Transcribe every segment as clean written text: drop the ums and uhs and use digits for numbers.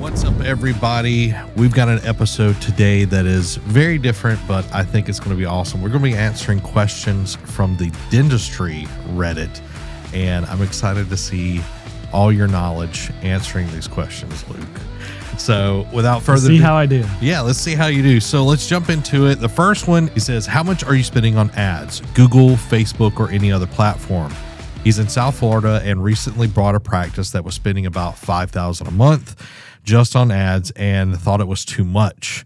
What's up, everybody? We've got an episode today that is very different, but I think it's going to be awesome. We're going to be answering questions from the Dentistry Reddit, and I'm excited to see all your knowledge answering these questions, Luke. So without further ado, see how I do. Yeah, let's see how you do. So let's jump into it. The first one, he says, how much are you spending on ads? Google, Facebook, or any other platform? He's in South Florida and recently bought a practice that was spending about $5,000 a month just on ads and thought it was too much.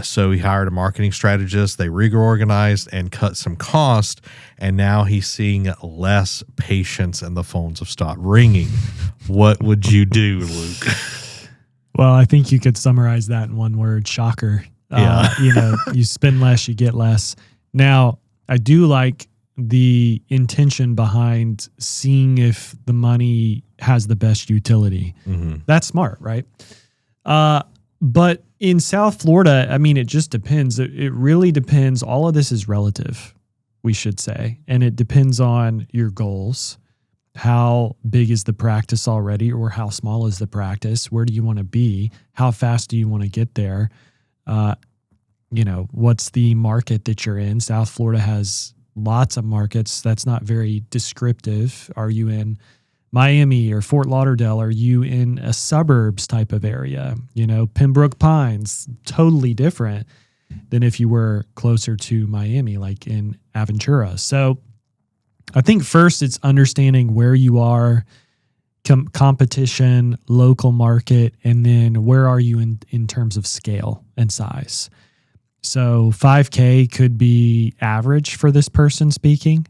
So he hired a marketing strategist. They reorganized and cut some cost. And now he's seeing less patients and the phones have stopped ringing. What would you do, Luke? Well, I think you could summarize that in one word: shocker. Yeah. You spend less, you get less. Now, I do like the intention behind seeing if the money has the best utility. Mm-hmm. That's smart, right? But in South Florida, I mean, it just depends. It really depends. All of this is relative, we should say. And it depends on your goals. How big is the practice already, or how small is the practice? Where do you want to be? How fast do you want to get there? What's the market that you're in? South Florida has lots of markets. That's not very descriptive. Are you in Miami or Fort Lauderdale? Are you in a suburbs type of area? Pembroke Pines, totally different than if you were closer to Miami, like in Aventura. So I think first it's understanding where you are, competition, local market, and then where are you in terms of scale and size. So 5K could be average for this person speaking.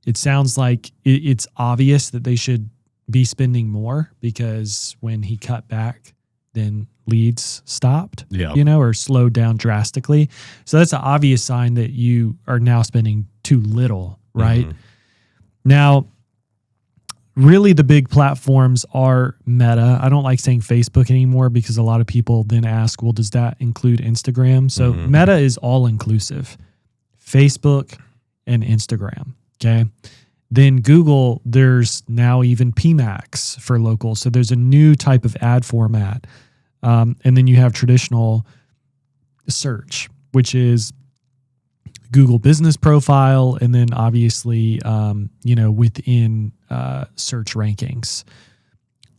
It sounds like it's obvious that they should be spending more because when he cut back, then leads stopped, or slowed down drastically. So that's an obvious sign that you are now spending too little, right? Mm-hmm. Now, really the big platforms are Meta. I don't like saying Facebook anymore because a lot of people then ask, well, does that include Instagram? So Meta is all inclusive, Facebook and Instagram. Okay. Then Google, there's now even PMAX for local. So there's a new type of ad format. And then you have traditional search, which is Google business profile, and then obviously, within search rankings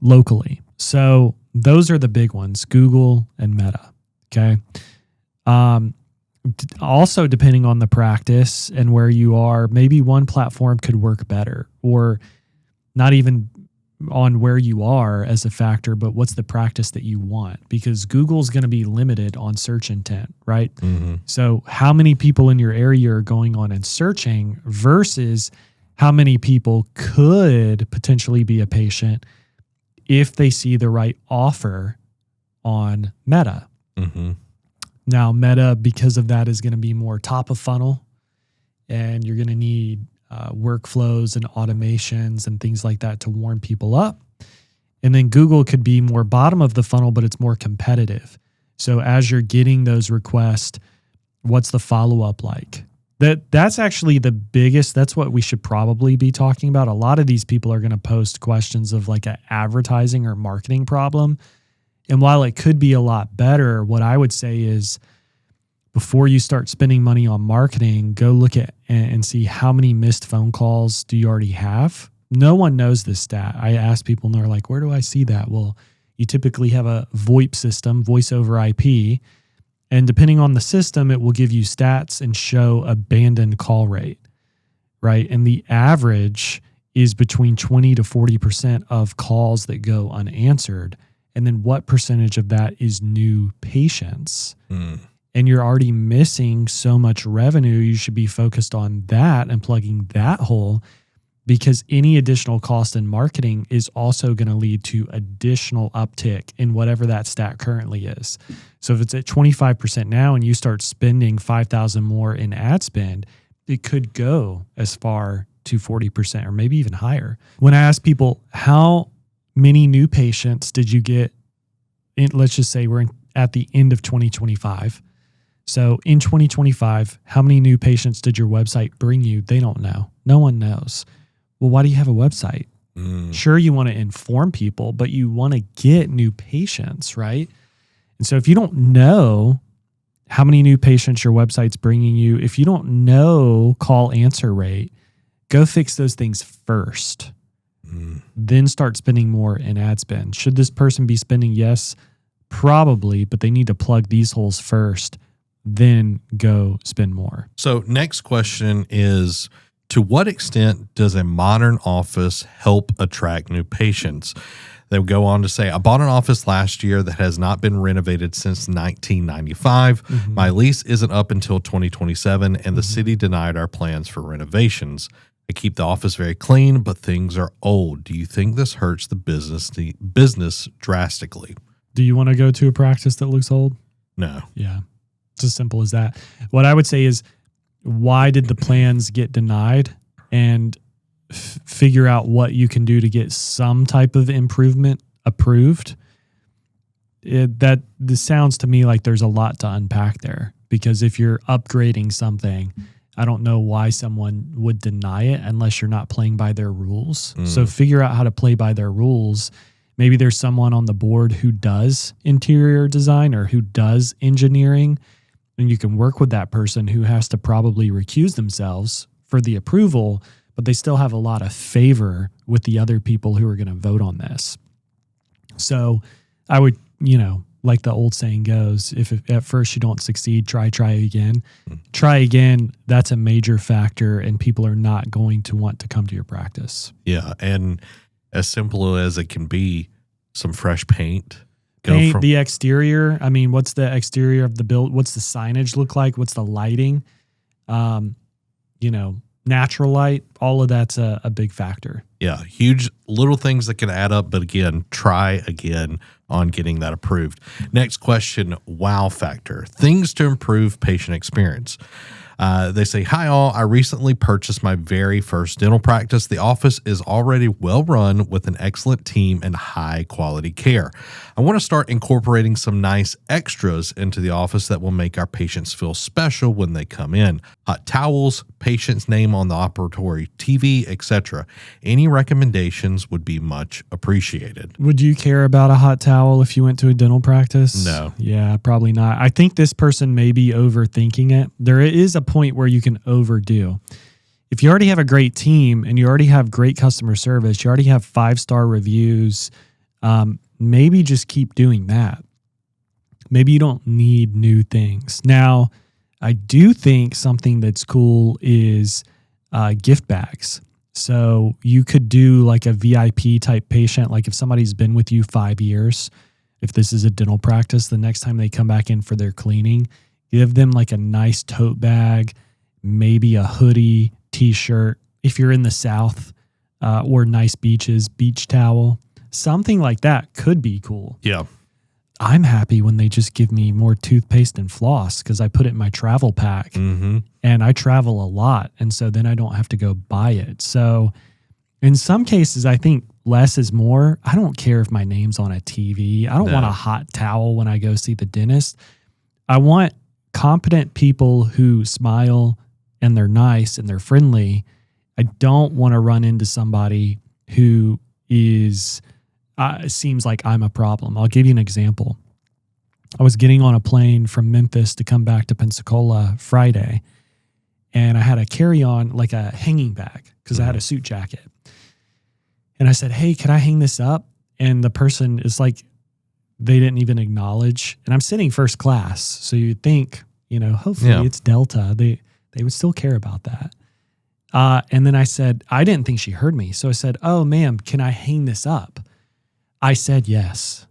locally. So those are the big ones, Google and Meta. Okay. Also, depending on the practice and where you are, maybe one platform could work better, or not even on where you are as a factor, but what's the practice that you want? Because Google's going to be limited on search intent, right? Mm-hmm. So how many people in your area are going on and searching versus how many people could potentially be a patient if they see the right offer on Meta. Mm-hmm. Now, Meta, because of that, is going to be more top of funnel, and you're going to need workflows and automations and things like that to warm people up. And then Google could be more bottom of the funnel, but it's more competitive. So as you're getting those requests, what's the follow-up like? That's actually the biggest, that's what we should probably be talking about. A lot of these people are going to post questions of like an advertising or marketing problem. And while it could be a lot better, what I would say is before you start spending money on marketing, go look at and see how many missed phone calls do you already have. No one knows this stat. I ask people and they're like, where do I see that? Well, you typically have a VoIP system, voice over IP. And depending on the system, it will give you stats and show abandoned call rate, right? And the average is between 20 to 40% of calls that go unanswered. And then what percentage of that is new patients? And you're already missing so much revenue. You should be focused on that and plugging that hole, because any additional cost in marketing is also going to lead to additional uptick in whatever that stat currently is. So if it's at 25% now and you start spending $5,000 more in ad spend, it could go as far to 40% or maybe even higher. When I ask people, how many new patients did you get in, let's just say we're at the end of 2025. So in 2025, how many new patients did your website bring you? They don't know. No one knows. Well, why do you have a website? Sure, you want to inform people, but you want to get new patients, right? And so if you don't know how many new patients your website's bringing you, if you don't know call answer rate, go fix those things first. Then start spending more in ad spend. Should this person be spending? Yes, probably, but they need to plug these holes first, then go spend more. So next question is, to what extent does a modern office help attract new patients? They go on to say, I bought an office last year that has not been renovated since 1995. My lease isn't up until 2027, and the city denied our plans for renovations. I keep the office very clean, but things are old. Do you think this hurts the business drastically? Do you want to go to a practice that looks old? No. Yeah. It's as simple as that. What I would say is, why did the plans get denied? And figure out what you can do to get some type of improvement approved. This sounds to me like there's a lot to unpack there, because if you're upgrading something, I don't know why someone would deny it unless you're not playing by their rules. So figure out how to play by their rules. Maybe there's someone on the board who does interior design or who does engineering, and you can work with that person who has to probably recuse themselves for the approval, but they still have a lot of favor with the other people who are going to vote on this. So I would, like the old saying goes, if at first you don't succeed, try again. Try again. That's a major factor, and people are not going to want to come to your practice. Yeah. And as simple as it can be, some fresh paint. Paint the exterior. I mean, what's the exterior of the build? What's the signage look like? What's the lighting? Natural light, all of that's a big factor. Yeah, huge little things that can add up, but again, try again on getting that approved. Next question, wow factor. Things to improve patient experience. They say, hi all, I recently purchased my very first dental practice. The office is already well run with an excellent team and high quality care. I want to start incorporating some nice extras into the office that will make our patients feel special when they come in. Hot towels, patient's name on the operatory TV, etc. Any recommendations would be much appreciated. Would you care about a hot towel if you went to a dental practice? No. Yeah, probably not. I think this person may be overthinking it. There is a point where you can overdo. If you already have a great team and you already have great customer service, you already have 5-star reviews, maybe just keep doing that. Maybe you don't need new things. Now, I do think something that's cool is gift bags. So you could do like a VIP type patient, like if somebody's been with you 5 years, if this is a dental practice, the next time they come back in for their cleaning, give them like a nice tote bag, maybe a hoodie, t-shirt. If you're in the South, or nice beaches, beach towel, something like that could be cool. Yeah. I'm happy when they just give me more toothpaste and floss because I put it in my travel pack and I travel a lot. And so then I don't have to go buy it. So in some cases, I think less is more. I don't care if my name's on a TV. I don't want a hot towel when I go see the dentist. I want competent people who smile and they're nice and they're friendly. I don't want to run into somebody who is seems like I'm a problem. I'll give you an example. I was getting on a plane from Memphis to come back to Pensacola Friday, and I had a carry-on, like a hanging bag, because I had a suit jacket. And I said, hey, can I hang this up? And the person is like, they didn't even acknowledge. And I'm sitting first class, so you'd think, hopefully it's Delta. They would still care about that. And then I said, I didn't think she heard me. So I said, oh, ma'am, can I hang this up? I said yes.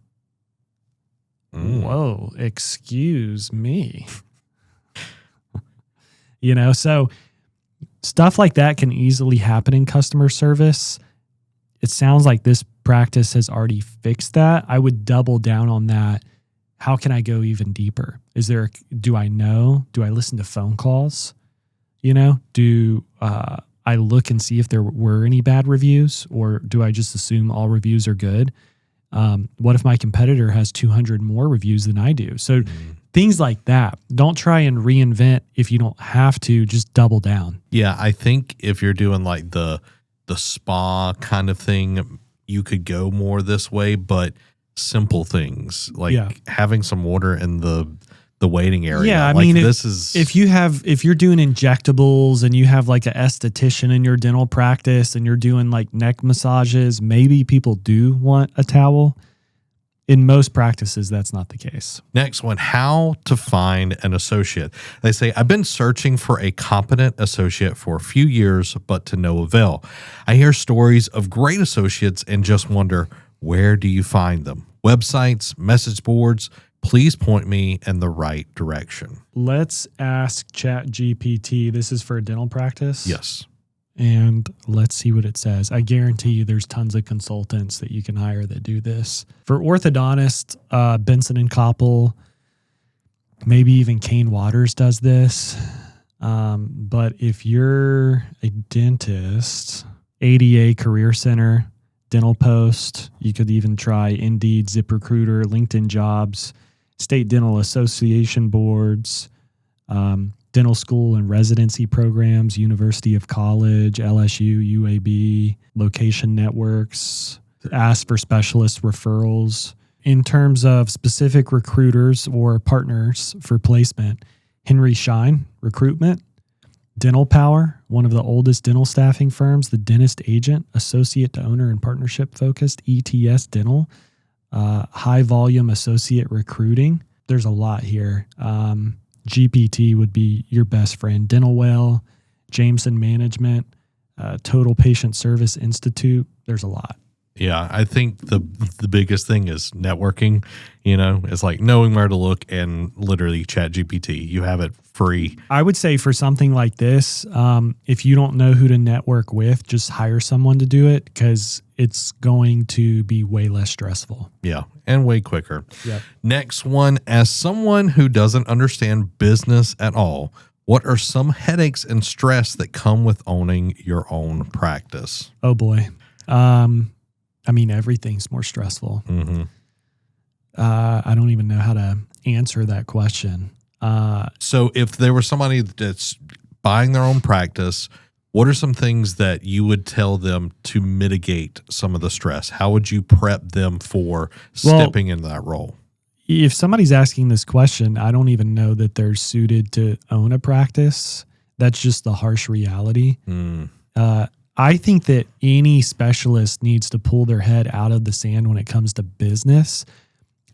Whoa, excuse me. So stuff like that can easily happen in customer service. It sounds like this practice has already fixed that. I would double down on that. How can I go even deeper? Do I know? Do I listen to phone calls? Do I look and see if there were any bad reviews, or do I just assume all reviews are good? What if my competitor has 200 more reviews than I do? So things like that. Don't try and reinvent if you don't have to. Just double down. Yeah, I think if you're doing like the spa kind of thing, you could go more this way, but simple things like Yeah. having some water in the waiting area. Yeah, I like mean, if if you're doing injectables and you have like an esthetician in your dental practice and you're doing like neck massages, maybe people do want a towel. In most practices, that's not the case. Next one, how to find an associate. They say, I've been searching for a competent associate for a few years, but to no avail. I hear stories of great associates and just wonder, where do you find them? Websites, message boards, please point me in the right direction. Let's ask ChatGPT. This is for a dental practice? Yes. And let's see what it says. I guarantee you there's tons of consultants that you can hire that do this. For orthodontist, Benson and Koppel, maybe even Kane Waters does this. But if you're a dentist, ADA Career Center, Dental Post, you could even try Indeed, ZipRecruiter, LinkedIn Jobs, State Dental Association boards, dental school and residency programs, University of College, LSU, UAB, location networks, ask for specialist referrals. In terms of specific recruiters or partners for placement, Henry Schein Recruitment, Dental Power, one of the oldest dental staffing firms, the Dentist Agent, Associate to Owner and Partnership Focused, ETS Dental, High Volume Associate Recruiting. There's a lot here. GPT would be your best friend. Dental Well, Jameson Management, Total Patient Service Institute. There's a lot. Yeah, I think the biggest thing is networking. It's like knowing where to look, and literally ChatGPT. You have it free. I would say for something like this, if you don't know who to network with, just hire someone to do it because it's going to be way less stressful. Yeah, and way quicker. Yep. Next one, as someone who doesn't understand business at all, what are some headaches and stress that come with owning your own practice? Oh boy. Everything's more stressful. Mm-hmm. I don't even know how to answer that question. So if there was somebody that's buying their own practice, what are some things that you would tell them to mitigate some of the stress? How would you prep them for stepping into that role? If somebody's asking this question, I don't even know that they're suited to own a practice. That's just the harsh reality. I think that any specialist needs to pull their head out of the sand when it comes to business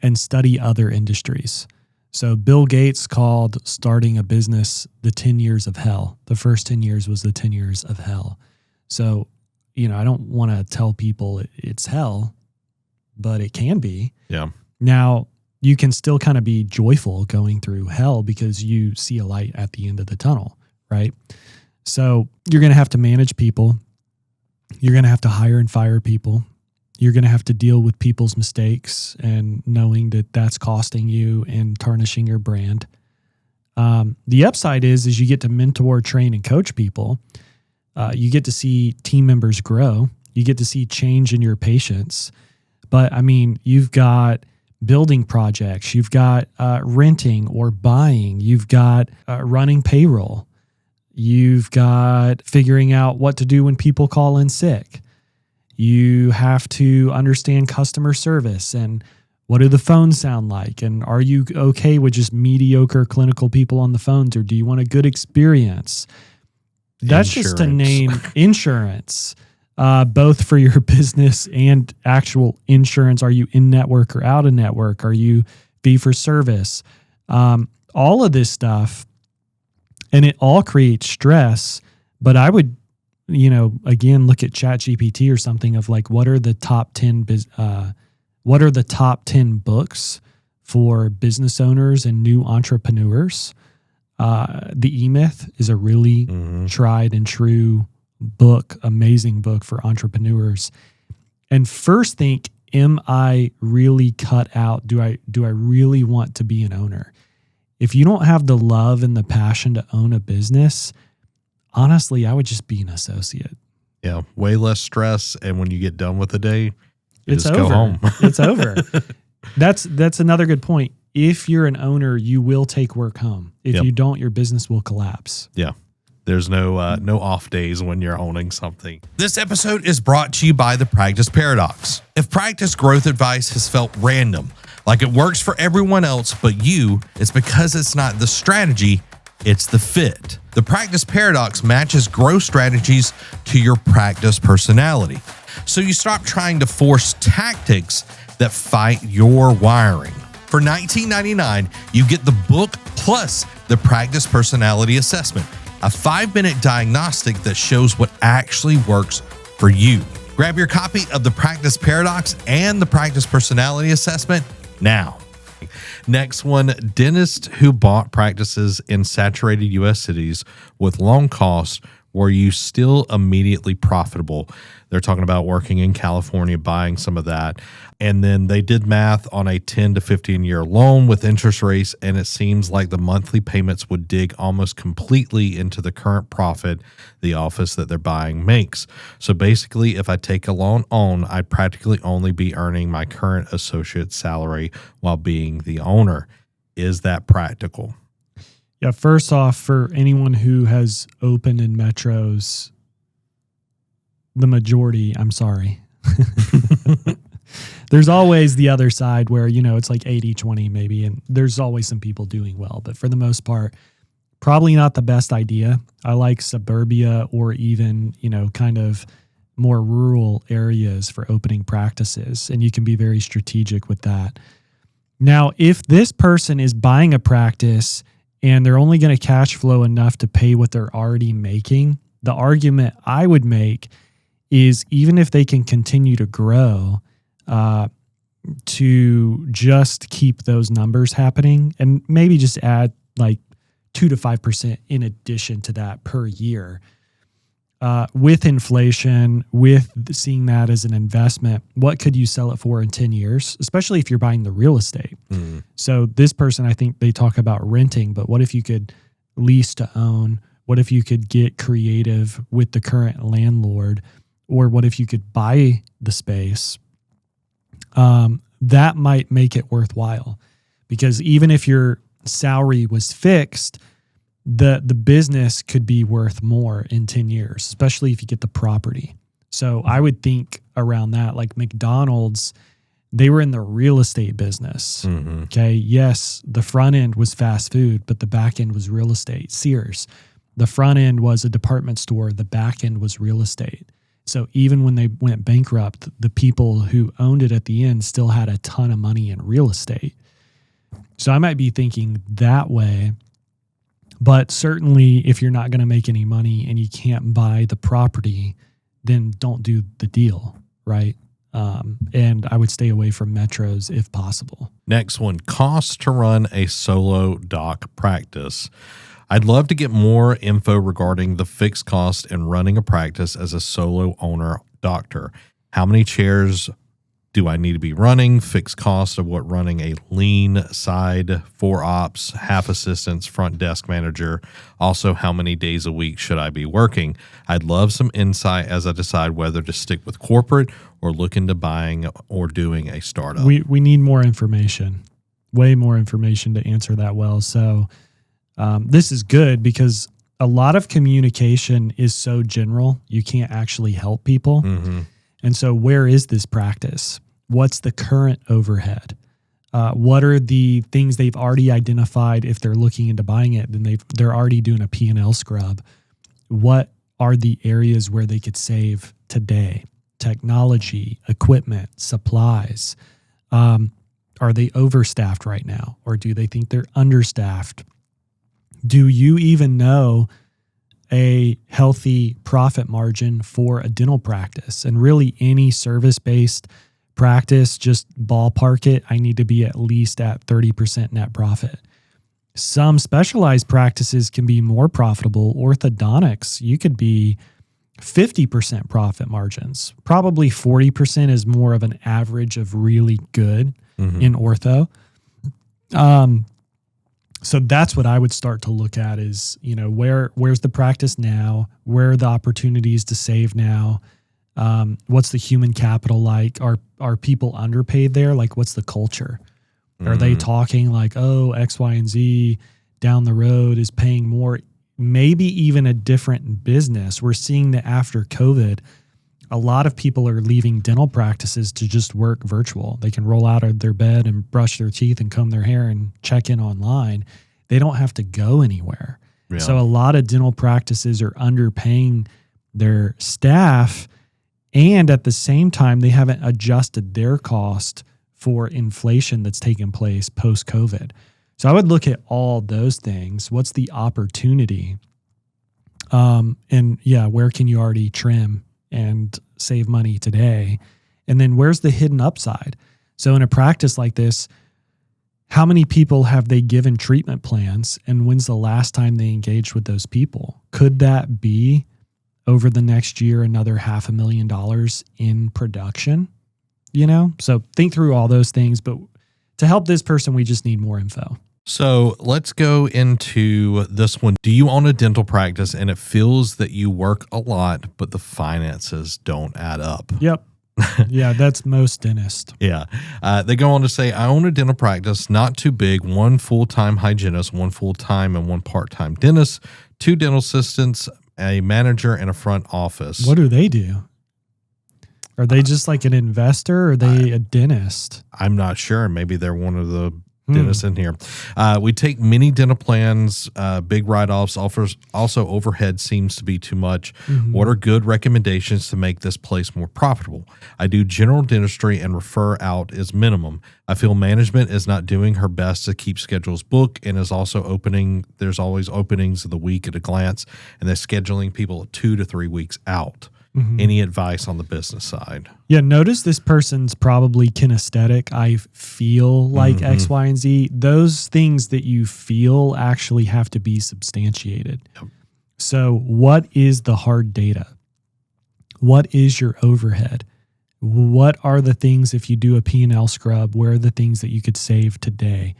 and study other industries. So Bill Gates called starting a business the 10 years of hell. The first 10 years was the 10 years of hell. So, I don't want to tell people it's hell, but it can be. Yeah. Now, you can still kind of be joyful going through hell because you see a light at the end of the tunnel, right? So you're going to have to manage people. You're going to have to hire and fire people. You're going to have to deal with people's mistakes and knowing that that's costing you and tarnishing your brand. The upside is you get to mentor, train, and coach people. You get to see team members grow. You get to see change in your patients. But you've got building projects. You've got renting or buying. You've got running payroll. You've got figuring out what to do when people call in sick. You have to understand customer service and what do the phones sound like? And are you okay with just mediocre clinical people on the phones, or do you want a good experience? That's just to name insurance, both for your business and actual insurance. Are you in network or out of network? Are you fee for service? All of this stuff. And it all creates stress, but I would, again, look at ChatGPT or something of like, what are the top 10 books for business owners and new entrepreneurs? The E-Myth is a really tried and true book, amazing book for entrepreneurs. And first think, am I really cut out? Do I really want to be an owner? If you don't have the love and the passion to own a business, honestly, I would just be an associate. Yeah, way less stress. And when you get done with the day, it's just over. Go home. It's over. That's another good point. If you're an owner, you will take work home. If you don't, your business will collapse. Yeah. There's no off days when you're owning something. This episode is brought to you by the Practice Paradox. If practice growth advice has felt random, like it works for everyone else but you, it's because it's not the strategy, it's the fit. The Practice Paradox matches growth strategies to your practice personality. So you stop trying to force tactics that fight your wiring. For $19.99, you get the book plus the Practice Personality Assessment, a 5-minute diagnostic that shows what actually works for you. Grab your copy of the Practice Paradox and the Practice Personality Assessment now. Next one, dentists who bought practices in saturated U.S. cities with long costs, were you still immediately profitable? They're talking about working in California, buying some of that. And then they did math on a 10 to 15 year loan with interest rates, and it seems like the monthly payments would dig almost completely into the current profit the office that they're buying makes. So basically, if I take a loan on, I'd practically only be earning my current associate salary while being the owner. Is that practical? Yeah, first off, for anyone who has opened in metros, the majority, I'm sorry. There's always the other side where, it's like 80-20 maybe, and there's always some people doing well. But for the most part, probably not the best idea. I like suburbia or even, kind of more rural areas for opening practices, and you can be very strategic with that. Now, if this person is buying a practice and they're only going to cash flow enough to pay what they're already making, the argument I would make is even if they can continue to grow, to just keep those numbers happening and maybe just add like 2 to 5% in addition to that per year. With inflation, with seeing that as an investment, what could you sell it for in 10 years, especially if you're buying the real estate? So this person, I think they talk about renting, but what if you could lease to own? What if you could get creative with the current landlord? Or what if you could buy the space? That might make it worthwhile, because even if your salary was fixed, the business could be worth more in 10 years, especially if you get the property. So I would think around that, like McDonald's, they were in the real estate business. Okay. Yes, the front end was fast food, but the back end was real estate. Sears, the front end was a department store. The back end was real estate. So even when they went bankrupt, the people who owned it at the end still had a ton of money in real estate. So I might be thinking that way. But certainly if you're not going to make any money and you can't buy the property, then don't do the deal, right? And I would stay away from metros if possible. Next one, costs to run a solo doc practice. I'd love to get more info regarding the fixed cost in running a practice as a solo owner doctor. How many chairs do I need to be running? Fixed cost of what running a lean side, 4 ops, half assistants, front desk manager. Also, how many days a week should I be working? I'd love some insight as I decide whether to stick with corporate or look into buying or doing a startup. We need more information, way more information to answer that well. So this is good because a lot of communication is so general, you can't actually help people. And so where is this practice? What's the current overhead? What are the things they've already identified? If they're looking into buying it, then they're already doing a P&L scrub. What are the areas where they could save today? Technology, equipment, supplies. Are they overstaffed right now? Or do they think they're understaffed? Do you even know a healthy profit margin for a dental practice? And really any service-based practice, just ballpark it. I need to be at least at 30% net profit. Some specialized practices can be more profitable. Orthodontics, you could be 50% profit margins. Probably 40% is more of an average of really good in ortho. So that's what I would start to look at is, where's the practice now? Where are the opportunities to save now? What's the human capital like? Are people underpaid there? Like, what's the culture? Are they talking like, oh, X, Y, and Z down the road is paying more maybe even a different business. We're seeing that after COVID, a lot of people are leaving dental practices to just work virtual. They can roll out of their bed and brush their teeth and comb their hair and check in online. They don't have to go anywhere. Yeah. So a lot of dental practices are underpaying their staff, and at the same time, they haven't adjusted their cost for inflation that's taken place post-COVID. So I would look at all those things. What's the opportunity? And yeah, where can you already trim and save money today? And then where's the hidden upside? So in a practice like this, how many people have they given treatment plans, and when's the last time they engaged with those people? Could that be over the next year another $500,000 in production? You know, so think through all those things. But to help this person, we just need more info. So let's go into this one. Do you own a dental practice and it feels that you work a lot, but the finances don't add up? Yep. Yeah, that's most dentists. Yeah. They go on to say, I own a dental practice, not too big, one full-time hygienist, one full-time and one part-time dentist, 2 dental assistants, a manager, and a front office. What do they do? Are they just like an investor, or are they a dentist? I'm not sure. Maybe they're one of the dentists in here. We take many dental plans, big write-offs, also overhead seems to be too much. What are good recommendations to make this place more profitable? I do general dentistry and refer out is minimum. I feel management is not doing her best to keep schedules booked and is also opening. There's always openings of the week at a glance, and they're scheduling people 2 to 3 weeks out. Any advice on the business side? Yeah, notice this person's probably kinesthetic. I feel like X, Y, and Z. Those things that you feel actually have to be substantiated. Yep. So what is the hard data? What is your overhead? What are the things, if you do a P&L scrub, where are the things that you could save today?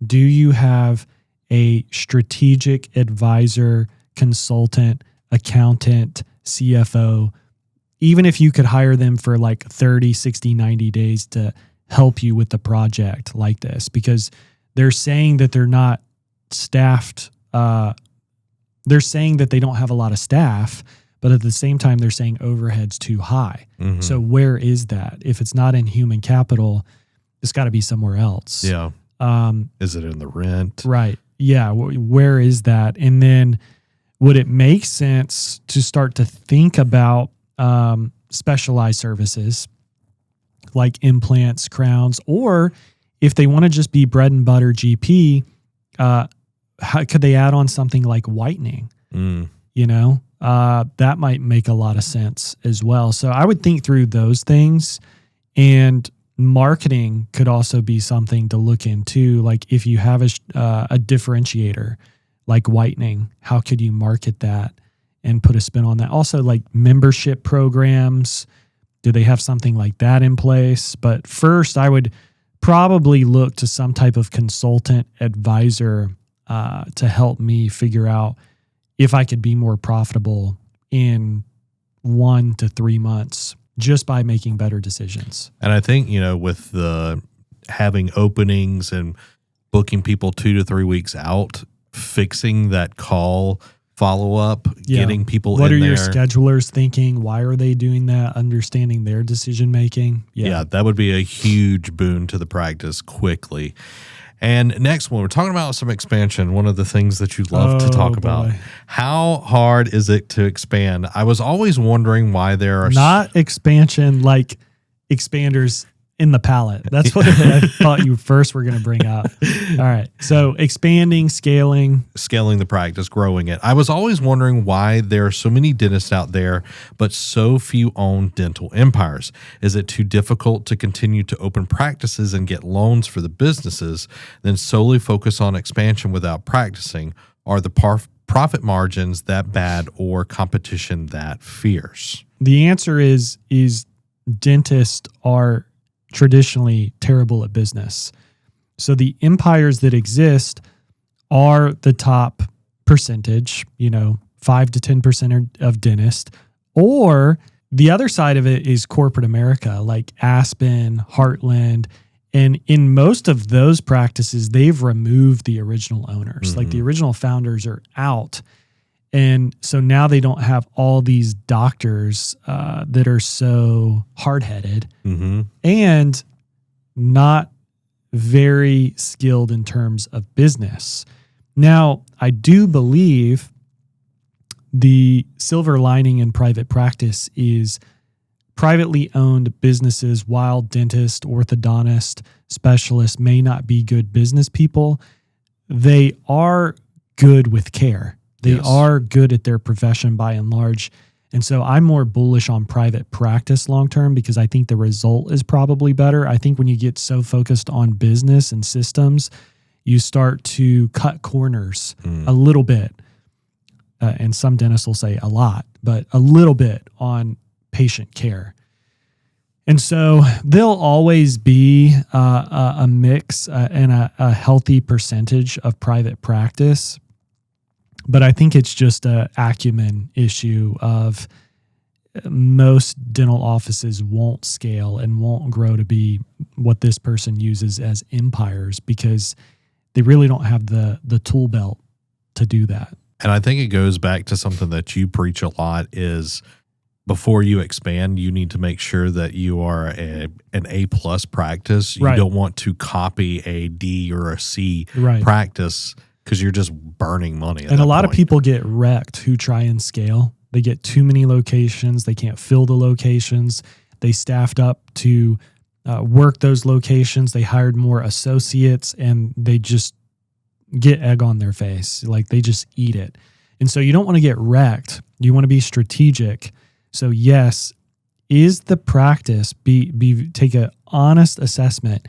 Do you have a strategic advisor, consultant, accountant, CFO, even if you could hire them for like 30, 60, 90 days to help you with the project like this? Because they're saying that they're not staffed. They're saying that they don't have a lot of staff, but at the same time, they're saying overhead's too high. So where is that? If it's not in human capital, it's got to be somewhere else. Yeah. Is it in the rent? Right. Yeah. Where is that? And then would it make sense to start to think about specialized services like implants, crowns, or if they want to just be bread and butter GP, how could they add on something like whitening? You know, that might make a lot of sense as well. So I would think through those things, and marketing could also be something to look into. Like if you have a differentiator like whitening, how could you market that and put a spin on that? Also, like membership programs, do they have something like that in place? But first, I would probably look to some type of consultant advisor to help me figure out if I could be more profitable in 1 to 3 months just by making better decisions. And I think, you know, with the having openings and booking people 2 to 3 weeks out, fixing that call follow-up, getting people in there. What are your schedulers thinking? Why are they doing that? Understanding their decision-making. Yeah, that would be a huge boon to the practice quickly. And next one, we're talking about some expansion. One of the things that you love to talk about. How hard is it to expand? I was always wondering why there are... Not expansion like expanders in the palate. That's what I thought you first were going to bring up. All right. So expanding, scaling the practice, growing it. I was always wondering why there are so many dentists out there, but so few own dental empires. Is it too difficult to continue to open practices and get loans for the businesses, then solely focus on expansion without practicing? Are the profit margins that bad or competition that fierce? The answer is dentists are traditionally terrible at business. So the empires that exist are the top percentage, 5 to 10% of dentists, or the other side of it is corporate America, like Aspen, Heartland. And in most of those practices, they've removed the original owners. Like the original founders are out. And so now they don't have all these doctors that are so hard-headed and not very skilled in terms of business. Now, I do believe the silver lining in private practice is privately owned businesses, while dentists, orthodontist, specialists may not be good business people, they are good with care. They are good at their profession by and large. And so I'm more bullish on private practice long-term because I think the result is probably better. I think when you get so focused on business and systems, you start to cut corners a little bit. And some dentists will say a lot, but a little bit on patient care. And so there'll always be a mix and a healthy percentage of private practice. But I think it's just an acumen issue of most dental offices won't scale and won't grow to be what this person uses as empires because they really don't have the tool belt to do that. And I think it goes back to something that you preach a lot is before you expand, you need to make sure that you are an A+ practice. You don't want to copy a D or a C practice because you're just burning money. And a lot of people get wrecked who try and scale. They get too many locations. They can't fill the locations. They staffed up to work those locations. They hired more associates and they just get egg on their face. Like they just eat it. And so you don't want to get wrecked. You want to be strategic. So yes, is the practice, take an honest assessment.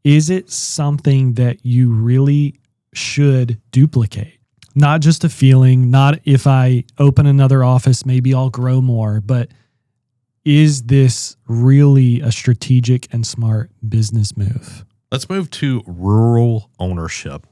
Is it something that you really should duplicate? Not just a feeling, not if I open another office, maybe I'll grow more, but is this really a strategic and smart business move? Let's move to rural ownership.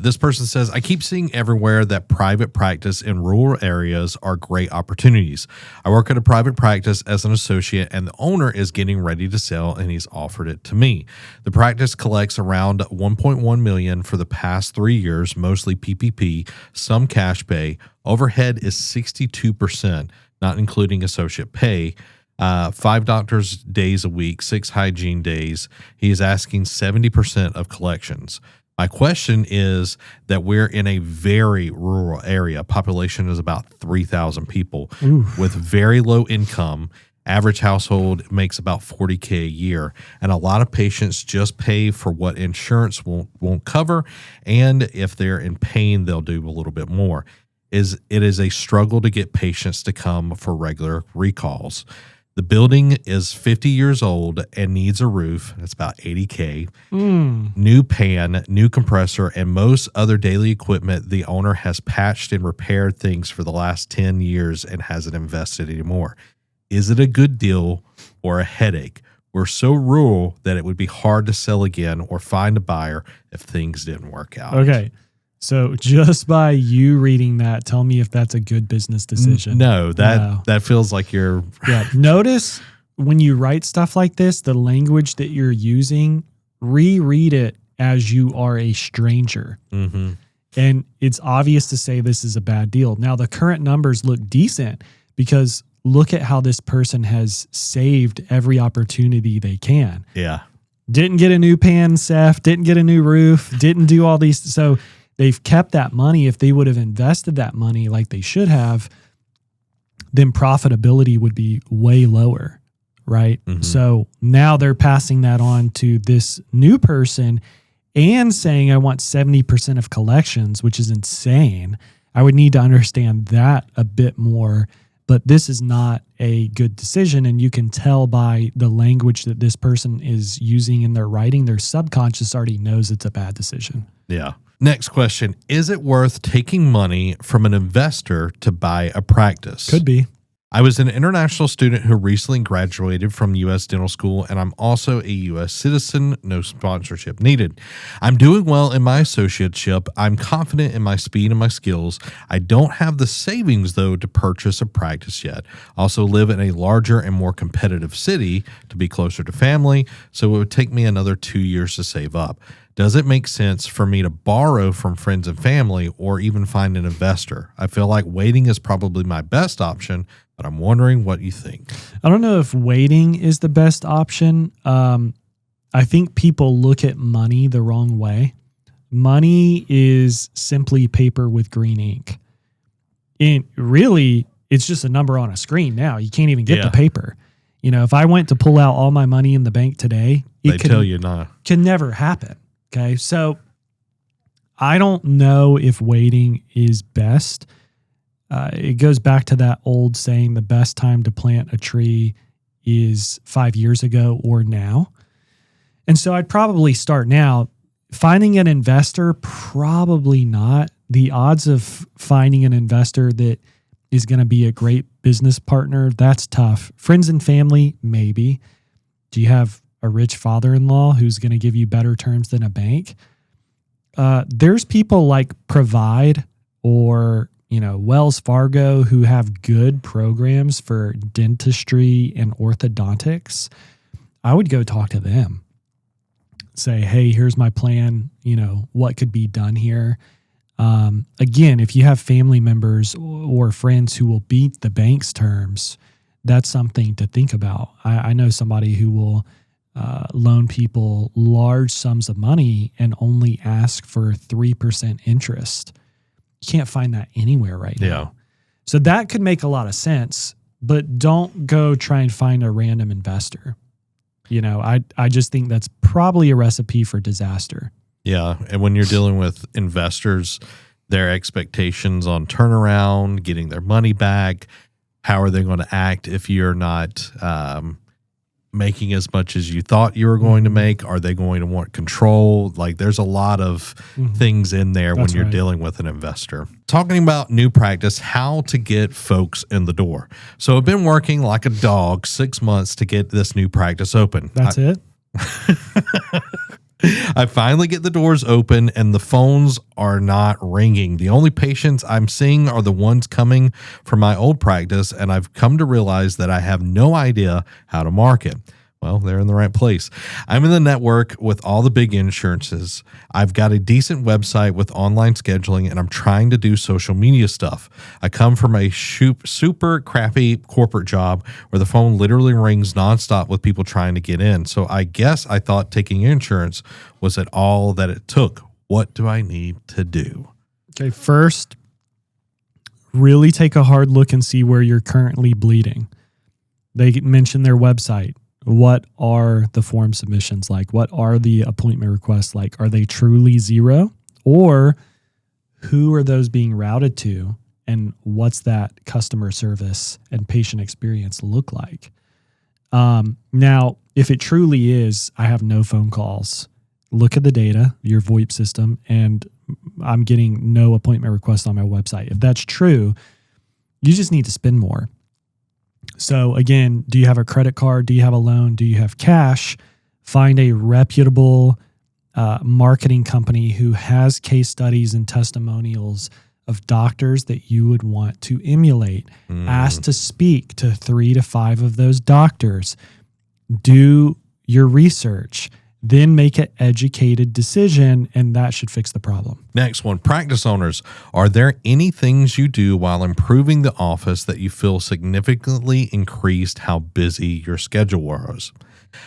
This person says, I keep seeing everywhere that private practice in rural areas are great opportunities. I work at a private practice as an associate and the owner is getting ready to sell and he's offered it to me. The practice collects around $1.1 million for the past 3 years, mostly PPP, some cash pay. Overhead is 62%, not including associate pay. 5 doctors days a week, 6 hygiene days. He is asking 70% of collections. My question is that we're in a very rural area. Population is about 3,000 people with very low income. Average household makes about $40K a year. And a lot of patients just pay for what insurance won't cover. And if they're in pain, they'll do a little bit more. It is a struggle to get patients to come for regular recalls. The building is 50 years old and needs a roof. That's about $80K. New pan, new compressor, and most other daily equipment. The owner has patched and repaired things for the last 10 years and hasn't invested anymore. Is it a good deal or a headache? We're so rural that it would be hard to sell again or find a buyer if things didn't work out. Okay. So just by you reading that, tell me if that's a good business decision. No, that feels like you're... Yeah. Notice when you write stuff like this, the language that you're using, reread it as you are a stranger. And it's obvious to say this is a bad deal. Now, the current numbers look decent because look at how this person has saved every opportunity they can. Yeah. Didn't get a new pan, Seth. Didn't get a new roof. Didn't do all these. So they've kept that money. If they would have invested that money like they should have, then profitability would be way lower, right? So now they're passing that on to this new person and saying, I want 70% of collections, which is insane. I would need to understand that a bit more, but this is not a good decision. And you can tell by the language that this person is using in their writing, their subconscious already knows it's a bad decision. Yeah. Next question. Is it worth taking money from an investor to buy a practice? Could be. I was an international student who recently graduated from U.S. dental school, and I'm also a U.S. citizen. No sponsorship needed. I'm doing well in my associateship. I'm confident in my speed and my skills. I don't have the savings, though, to purchase a practice yet. I also live in a larger and more competitive city to be closer to family, so it would take me another 2 years to save up. Does it make sense for me to borrow from friends and family or even find an investor? I feel like waiting is probably my best option, but I'm wondering what you think. I don't know if waiting is the best option. I think people look at money the wrong way. Money is simply paper with green ink. And really, it's just a number on a screen now. You can't even get the paper. You know, if I went to pull out all my money in the bank today, They tell you not. Can never happen. Okay. So I don't know if waiting is best. It goes back to that old saying, the best time to plant a tree is 5 years ago or now. And so I'd probably start now. Finding an investor, probably not. The odds of finding an investor that is going to be a great business partner, that's tough. Friends and family, maybe. Do you have a rich father-in-law who's going to give you better terms than a bank? There's people like Provide or, Wells Fargo who have good programs for dentistry and orthodontics. I would go talk to them. Say, hey, here's my plan. What could be done here? Again, if you have family members or friends who will beat the bank's terms, that's something to think about. I know somebody who will loan people large sums of money and only ask for 3% interest. You can't find that anywhere right now. So that could make a lot of sense, but don't go try and find a random investor. I just think that's probably a recipe for disaster. Yeah. And when you're dealing with investors, their expectations on turnaround, getting their money back, how are they going to act if you're not making as much as you thought you were going to make? Are they going to want control? Like there's a lot of things in there when you're dealing with an investor. Talking about new practice, how to get folks in the door. So I've been working like a dog 6 months to get this new practice open. That's it? I finally get the doors open and the phones are not ringing. The only patients I'm seeing are the ones coming from my old practice, and I've come to realize that I have no idea how to market. Well, they're in the right place. I'm in the network with all the big insurances. I've got a decent website with online scheduling, and I'm trying to do social media stuff. I come from a super crappy corporate job where the phone literally rings nonstop with people trying to get in. So I guess I thought taking insurance was at all that it took. What do I need to do? Okay, first, really take a hard look and see where you're currently bleeding. They mention their website. What are the form submissions like? What are the appointment requests like? Are they truly zero? Or who are those being routed to? And what's that customer service and patient experience look like? Now, if it truly is, I have no phone calls, look at the data, your VoIP system, and I'm getting no appointment requests on my website. If that's true, you just need to spend more. So again, do you have a credit card? Do you have a loan? Do you have cash? Find a reputable marketing company who has case studies and testimonials of doctors that you would want to emulate. Ask to speak to 3 to 5 of those doctors. Do your research. Then make an educated decision, and that should fix the problem. Next one, practice owners. Are there any things you do while improving the office that you feel significantly increased how busy your schedule was?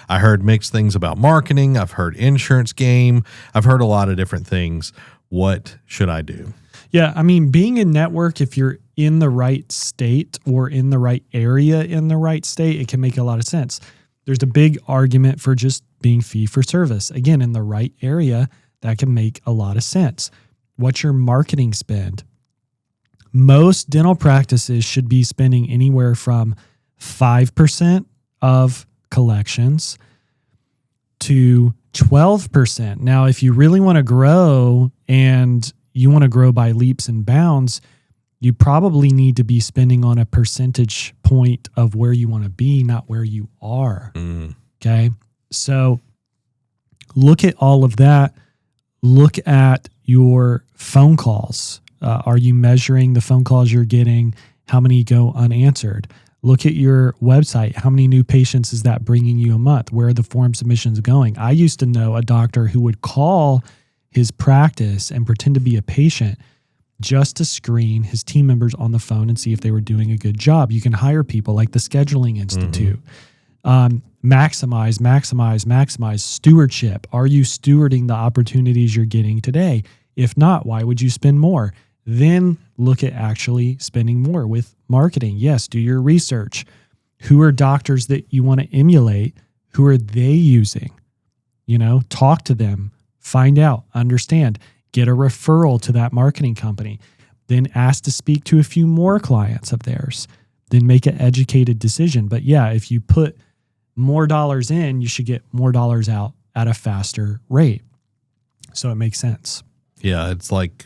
I heard mixed things about marketing. I've heard insurance game. I've heard a lot of different things. What should I do? Yeah, I mean, being in network, if you're in the right state or in the right area in the right state, it can make a lot of sense. There's a big argument for just being fee for service. Again, in the right area, that can make a lot of sense. What's your marketing spend? Most dental practices should be spending anywhere from 5% of collections to 12%. Now, if you really want to grow and you want to grow by leaps and bounds, you probably need to be spending on a percentage point of where you want to be, not where you are. Okay. So look at all of that. Look at your phone calls. Are you measuring the phone calls you're getting? How many go unanswered? Look at your website. How many new patients is that bringing you a month? Where are the form submissions going? I used to know a doctor who would call his practice and pretend to be a patient just to screen his team members on the phone and see if they were doing a good job. You can hire people like the Scheduling Institute. Maximize stewardship. Are you stewarding the opportunities you're getting today? If not, why would you spend more? Then look at actually spending more with marketing. Yes, do your research. Who are doctors that you want to emulate? Who are they using? Talk to them, find out, understand, get a referral to that marketing company, then ask to speak to a few more clients of theirs, then make an educated decision. But yeah, if you put more dollars in, you should get more dollars out at a faster rate. So it makes sense. Yeah, it's like,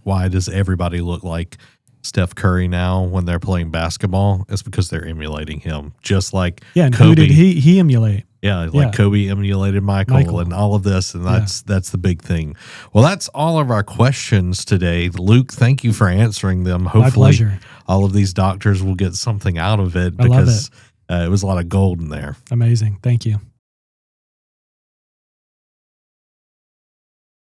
why does everybody look like Steph Curry now when they're playing basketball? It's because they're emulating him, just like and Kobe. Who did he emulate? Yeah, like Kobe emulated Michael and all of this, and that's the big thing. Well, that's all of our questions today. Luke, thank you for answering them. Hopefully, my pleasure. All of these doctors will get something out of it because it was a lot of gold in there. Amazing. Thank you.